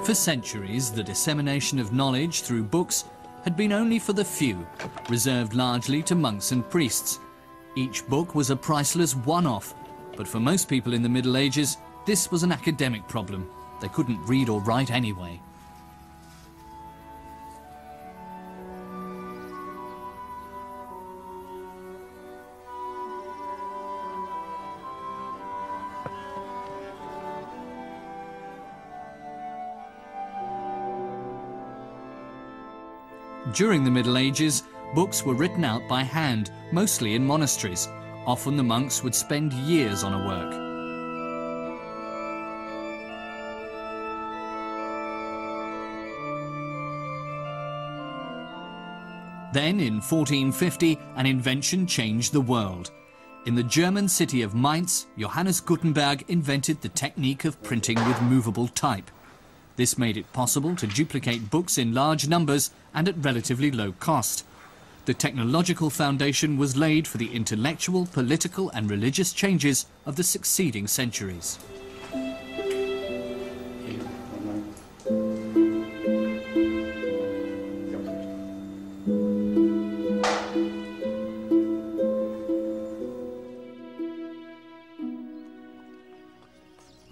For centuries, the dissemination of knowledge through books had been only for the few, reserved largely to monks and priests. Each book was a priceless one-off, but for most people in the Middle Ages, this was an academic problem. They couldn't read or write anyway. During the Middle Ages, books were written out by hand, mostly in monasteries. Often the monks would spend years on a work. Then, in 1450, an invention changed the world. In the German city of Mainz, Johannes Gutenberg invented the technique of printing with movable type. This made it possible to duplicate books in large numbers and at relatively low cost. The technological foundation was laid for the intellectual, political and religious changes of the succeeding centuries.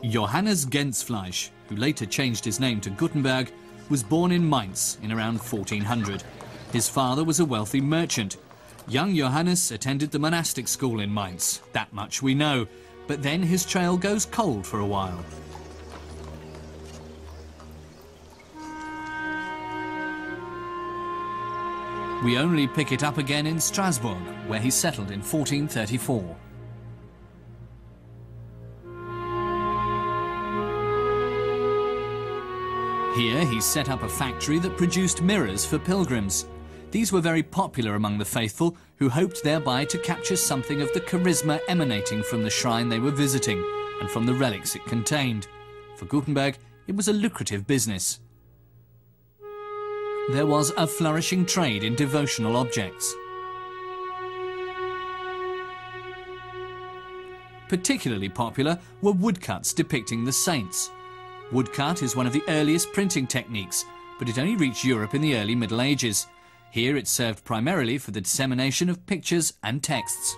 Johannes Gensfleisch, who later changed his name to Gutenberg, was born in Mainz in around 1400. His father was a wealthy merchant. Young Johannes attended the monastic school in Mainz, that much we know, but then his trail goes cold for a while. We only pick it up again in Strasbourg, where he settled in 1434. Here he set up a factory that produced mirrors for pilgrims. These were very popular among the faithful, who hoped thereby to capture something of the charisma emanating from the shrine they were visiting and from the relics it contained. For Gutenberg, it was a lucrative business. There was a flourishing trade in devotional objects. Particularly popular were woodcuts depicting the saints. Woodcut is one of the earliest printing techniques, but it only reached Europe in the early Middle Ages. Here it served primarily for the dissemination of pictures and texts.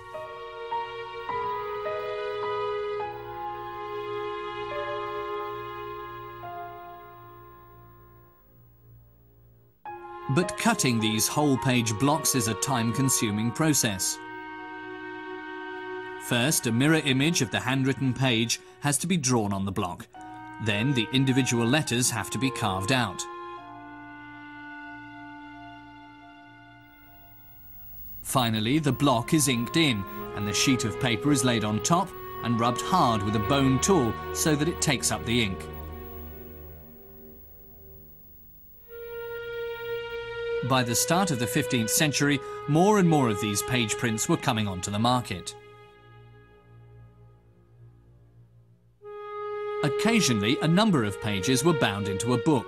But cutting these whole-page blocks is a time-consuming process. First, a mirror image of the handwritten page has to be drawn on the block. Then the individual letters have to be carved out. Finally, the block is inked in, and the sheet of paper is laid on top and rubbed hard with a bone tool so that it takes up the ink. By the start of the 15th century, more and more of these page prints were coming onto the market. Occasionally, a number of pages were bound into a book.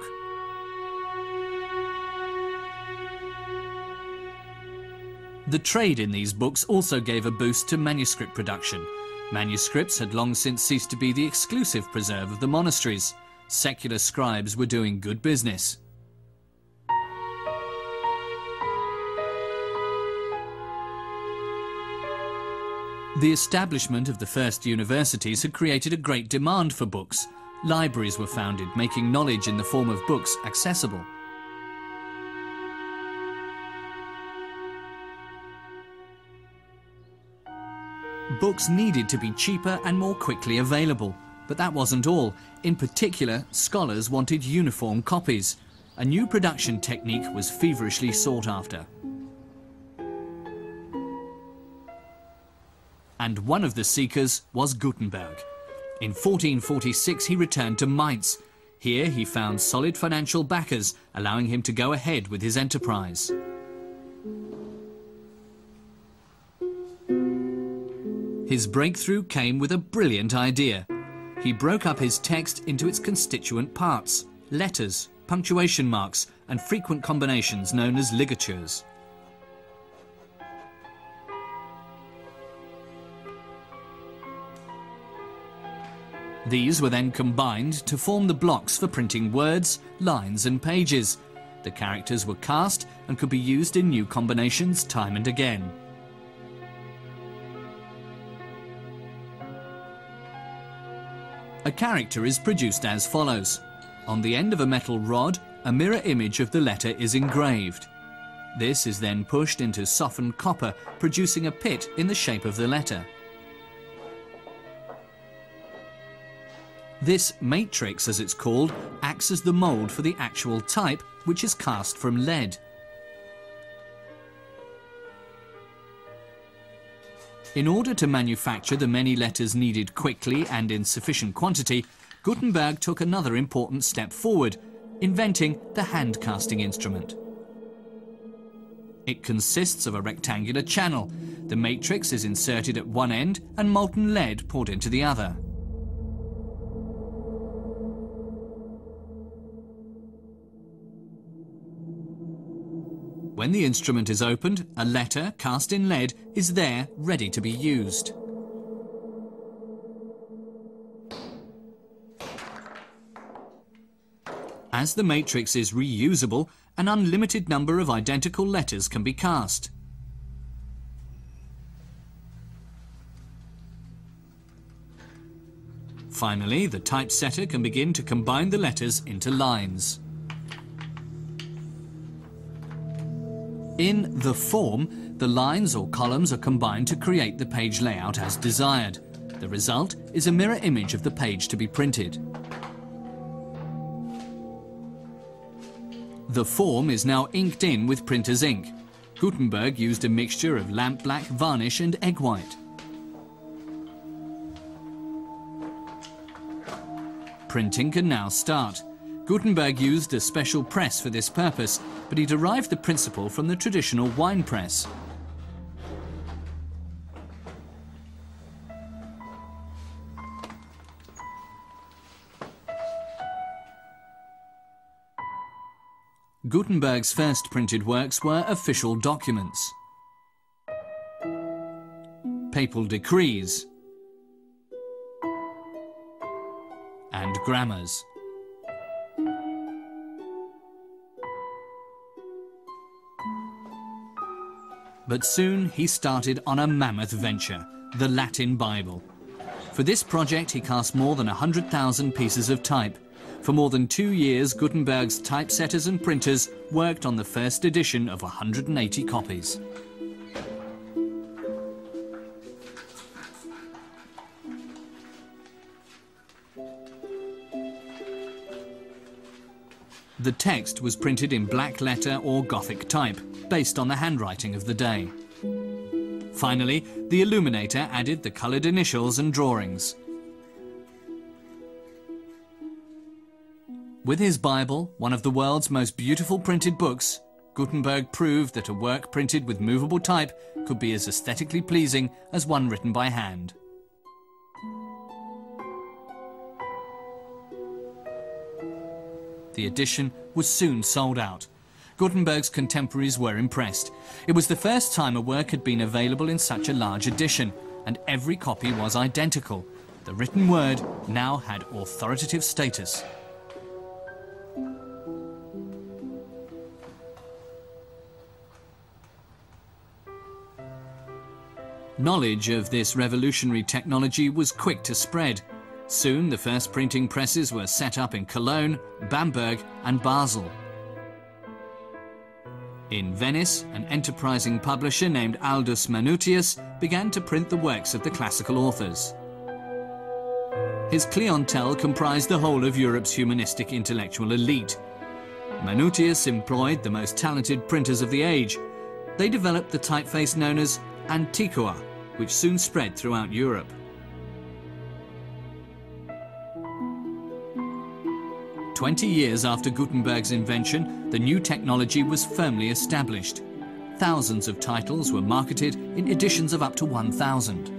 The trade in these books also gave a boost to manuscript production. Manuscripts had long since ceased to be the exclusive preserve of the monasteries. Secular scribes were doing good business. The establishment of the first universities had created a great demand for books. Libraries were founded, making knowledge in the form of books accessible. Books needed to be cheaper and more quickly available, but that wasn't all. In particular, scholars wanted uniform copies. A new production technique was feverishly sought after. And one of the seekers was Gutenberg. In 1446 he returned to Mainz. Here he found solid financial backers, allowing him to go ahead with his enterprise. His breakthrough came with a brilliant idea. He broke up his text into its constituent parts: letters, punctuation marks, and frequent combinations known as ligatures. These were then combined to form the blocks for printing words, lines and pages. The characters were cast and could be used in new combinations time and again. A character is produced as follows. On the end of a metal rod, a mirror image of the letter is engraved. This is then pushed into softened copper, producing a pit in the shape of the letter. This matrix, as it's called, acts as the mould for the actual type, which is cast from lead. In order to manufacture the many letters needed quickly and in sufficient quantity, Gutenberg took another important step forward, inventing the hand casting instrument. It consists of a rectangular channel. The matrix is inserted at one end and molten lead poured into the other. When the instrument is opened, a letter cast in lead is there ready to be used. As the matrix is reusable, an unlimited number of identical letters can be cast. Finally, the typesetter can begin to combine the letters into lines. In the form, the lines or columns are combined to create the page layout as desired. The result is a mirror image of the page to be printed. The form is now inked in with printer's ink. Gutenberg used a mixture of lampblack, varnish and egg white. Printing can now start. Gutenberg used a special press for this purpose, but he derived the principle from the traditional wine press. Gutenberg's first printed works were official documents, papal decrees, and grammars. But soon he started on a mammoth venture, the Latin Bible. For this project he cast more than 100,000 pieces of type. For more than 2 years, Gutenberg's typesetters and printers worked on the first edition of 180 copies. The text was printed in black letter or Gothic type, based on the handwriting of the day. Finally, the illuminator added the coloured initials and drawings. With his Bible, one of the world's most beautiful printed books, Gutenberg proved that a work printed with movable type could be as aesthetically pleasing as one written by hand. The edition was soon sold out. Gutenberg's contemporaries were impressed. It was the first time a work had been available in such a large edition, and every copy was identical. The written word now had authoritative status. Knowledge of this revolutionary technology was quick to spread. Soon the first printing presses were set up in Cologne, Bamberg and Basel. In Venice, an enterprising publisher named Aldus Manutius began to print the works of the classical authors. His clientele comprised the whole of Europe's humanistic intellectual elite. Manutius employed the most talented printers of the age. They developed the typeface known as Antiqua, which soon spread throughout Europe. 20 years after Gutenberg's invention, the new technology was firmly established. Thousands of titles were marketed in editions of up to 1,000.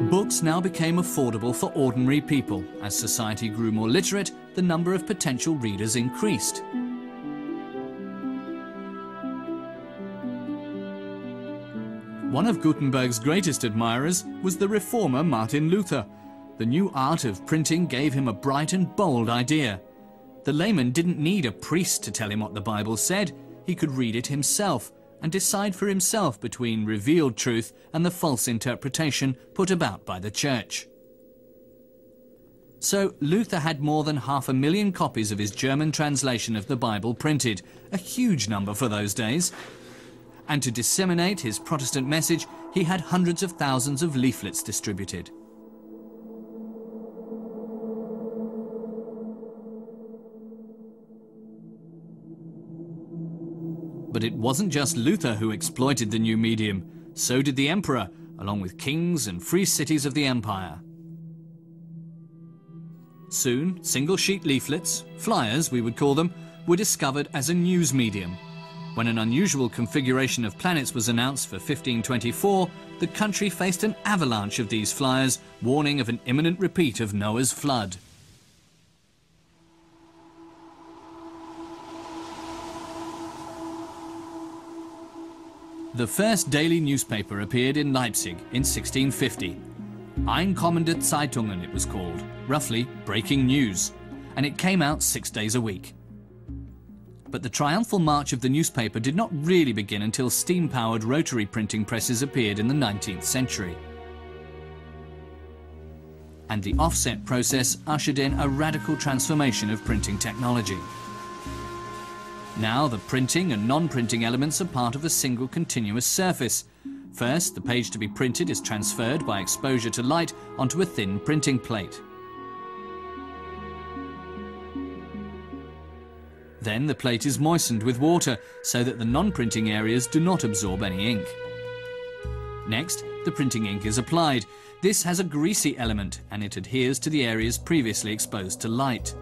Books now became affordable for ordinary people. As society grew more literate, the number of potential readers increased. One of Gutenberg's greatest admirers was the reformer Martin Luther. The new art of printing gave him a bright and bold idea. The layman didn't need a priest to tell him what the Bible said. He could read it himself and decide for himself between revealed truth and the false interpretation put about by the church. So Luther had more than 500,000 copies of his German translation of the Bible printed, a huge number for those days. And to disseminate his Protestant message, he had hundreds of thousands of leaflets distributed. But it wasn't just Luther who exploited the new medium. So did the emperor, along with kings and free cities of the empire. Soon, single-sheet leaflets, flyers we would call them, were discovered as a news medium. When an unusual configuration of planets was announced for 1524, the country faced an avalanche of these flyers, warning of an imminent repeat of Noah's flood. The first daily newspaper appeared in Leipzig in 1650. Einkommende Zeitungen it was called, roughly breaking news, and it came out 6 days a week. But the triumphal march of the newspaper did not really begin until steam-powered rotary printing presses appeared in the 19th century. And the offset process ushered in a radical transformation of printing technology. Now the printing and non-printing elements are part of a single continuous surface. First, the page to be printed is transferred by exposure to light onto a thin printing plate. Then the plate is moistened with water so that the non-printing areas do not absorb any ink. Next, the printing ink is applied. This has a greasy element and it adheres to the areas previously exposed to light.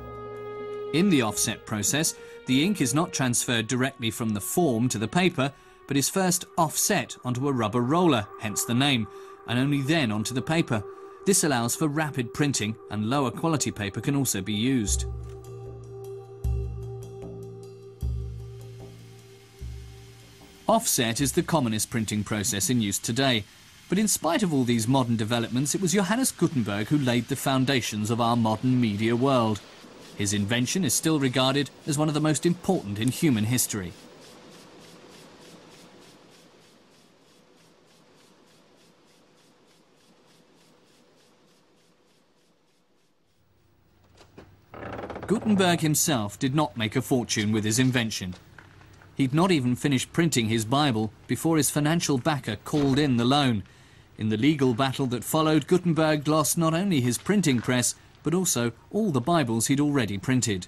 In the offset process, the ink is not transferred directly from the form to the paper, but is first offset onto a rubber roller, hence the name, and only then onto the paper. This allows for rapid printing, and lower quality paper can also be used. Offset is the commonest printing process in use today, but in spite of all these modern developments, it was Johannes Gutenberg who laid the foundations of our modern media world. His invention is still regarded as one of the most important in human history. Gutenberg himself did not make a fortune with his invention. He'd not even finished printing his Bible before his financial backer called in the loan. In the legal battle that followed, Gutenberg lost not only his printing press, but also all the Bibles he'd already printed.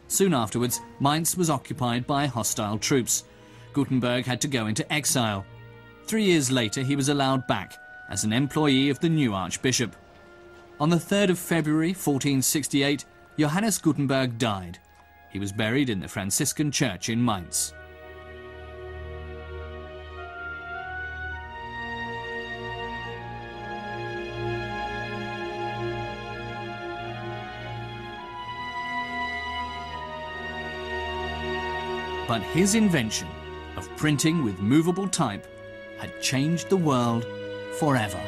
Soon afterwards, Mainz was occupied by hostile troops. Gutenberg had to go into exile. 3 years later, he was allowed back as an employee of the new archbishop. On the 3rd of February 1468, Johannes Gutenberg died. He was buried in the Franciscan church in Mainz. But his invention of printing with movable type had changed the world forever.